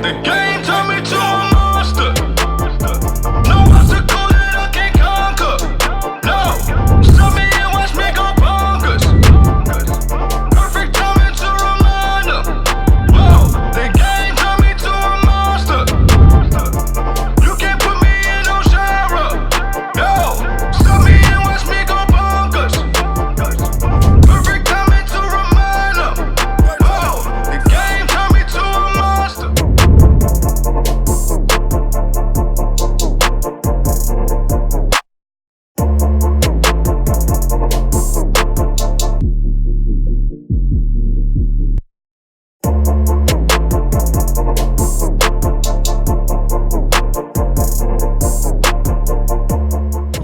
The game turned me to a monster. No obstacle that I can't conquer. No, stop me and watch me go bonkers. Perfect timing to reminder. Whoa, the game turned me to a monster. You can't put me in no genre. No, stop me and watch me go bonkers. Perfect timing to reminder. Whoa, the game turned me to a monster.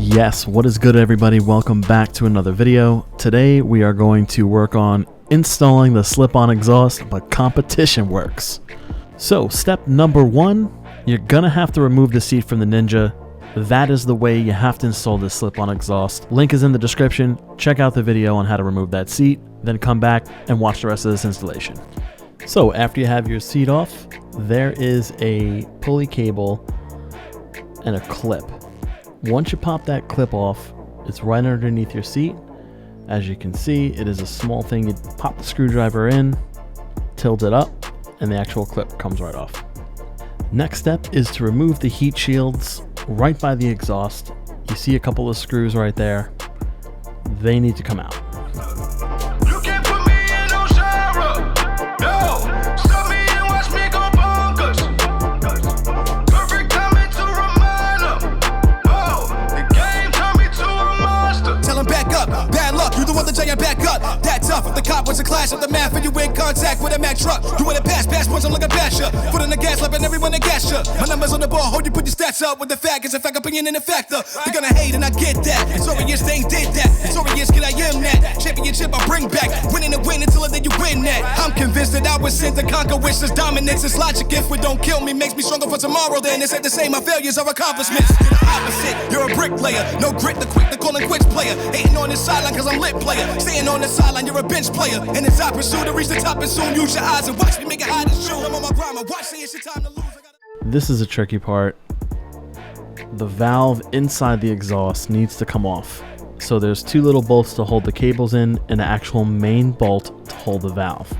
Yes, what is good everybody? Welcome back to another video. Today we are going to work on installing the slip-on exhaust, but competition works. So step number one, you're gonna have to remove the seat from the Ninja. That is the way you have to install this slip-on exhaust. Link is in the description. Check out the video on how to remove that seat, then come back and watch the rest of this installation. So after you have your seat off, there is a pulley cable and a clip. Once you pop that clip off, it's right underneath your seat. As you can see, it is a small thing. You pop the screwdriver in, tilt it up, and the actual clip comes right off. Next step is to remove the heat shields right by the exhaust. You see a couple of screws right there. They need to come out. You can't put me in no genre. No, stop me and watch me go bonkers. Perfect timing to reminder. Whoa, the game turned me to a monster. Tell him back up, bad luck, you the one that tell you back up. That tough, if the cop was a clash of the math and you in contact with a Mack truck. You with a pass points, I'm looking past ya. Foot on the gas, lapping everyone that gas ya. My numbers on the ball, hold you put your stats up with the fact is a fact opinion and a factor. They're gonna hate and I get that. It's obvious they ain't did that. It's obvious kid I am that. Championship I bring back. Winning and win until the day you win that. I'm convinced that I was sent to conquer wishes. Dominance is logic. If it don't kill me, makes me stronger for tomorrow. Then it's at the same, my failures are accomplishments. You're the opposite, you're a bricklayer. No grit, the quick, the calling quits player. Hating on this sideline cause I'm lit player. Staying on the sideline, you're a bench player. And it's I pursue to reach the top and soon use your eyes and watch me make it high to shoot. I'm on my grind, my watch say it's your time to lose. This is a tricky part. The valve inside the exhaust needs to come off. So there's two little bolts to hold the cables in and an actual main bolt to hold the valve.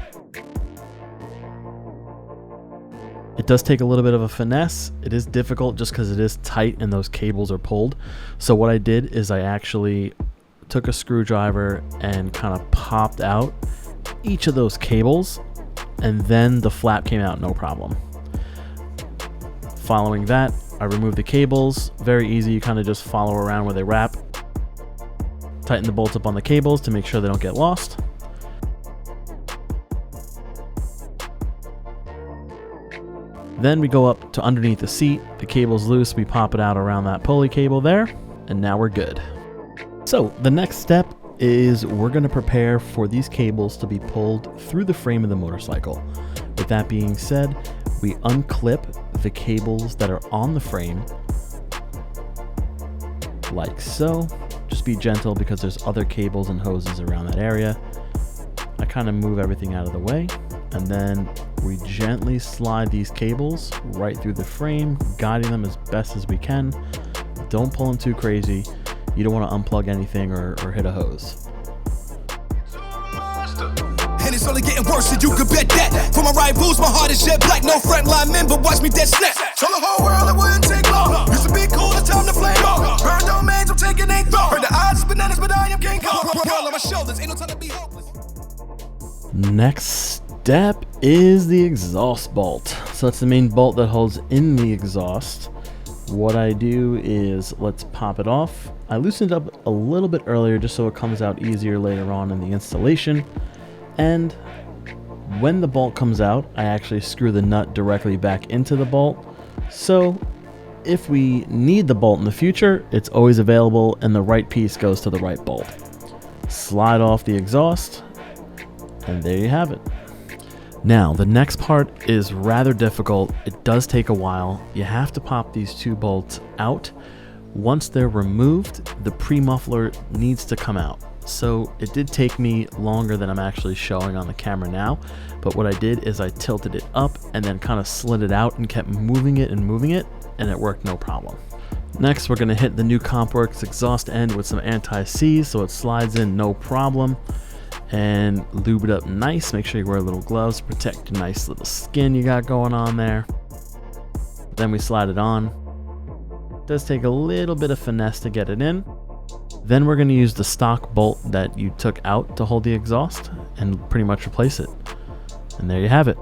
It does take a little bit of a finesse. It is difficult just because it is tight and those cables are pulled. So what I did is I actually took a screwdriver and kind of popped out each of those cables, and then the flap came out no problem. Following that, I removed the cables. Very easy, you kind of just follow around where they wrap. Tighten the bolts up on the cables to make sure they don't get lost. Then we go up to underneath the seat. The cable's loose, we pop it out around that pulley cable there, and now we're good. So the next step is we're going to prepare for these cables to be pulled through the frame of the motorcycle. With that being said, we unclip the cables that are on the frame like so. Just be gentle because there's other cables and hoses around that area. I kind of move everything out of the way, and then we gently slide these cables right through the frame, guiding them as best as we can. Don't pull them too crazy. You don't want to unplug anything or hit a hose. And it's only getting worse, and you could bet that. For my rivals, my heart is jet black. No frontline men, but watch me dead snap. Show the whole world it wouldn't take long. Used to be cool, it's time to flame. Burn domains, I'm taking ain't throw. Heard the odds is bananas, but I am King Kong. Girl on my shoulders, ain't no time to be hopeless. Next step is the exhaust bolt. So that's the main bolt that holds in the exhaust. What I do is, let's pop it off. I loosened it up a little bit earlier just so it comes out easier later on in the installation. And when the bolt comes out, I actually screw the nut directly back into the bolt. So if we need the bolt in the future, it's always available and the right piece goes to the right bolt. Slide off the exhaust, and there you have it. Now, the next part is rather difficult. It does take a while. You have to pop these two bolts out. Once they're removed, the pre-muffler needs to come out. So it did take me longer than I'm actually showing on the camera now, but what I did is I tilted it up and then kind of slid it out and kept moving it, and it worked no problem. Next, we're going to hit the new CompWorks exhaust end with some anti-seize so it slides in no problem, and lube it up nice. Make sure you wear little gloves to protect your nice little skin you got going on there. Then we slide it on. It does take a little bit of finesse to get it in. Then we're going to use the stock bolt that you took out to hold the exhaust and pretty much replace it. And there you have it.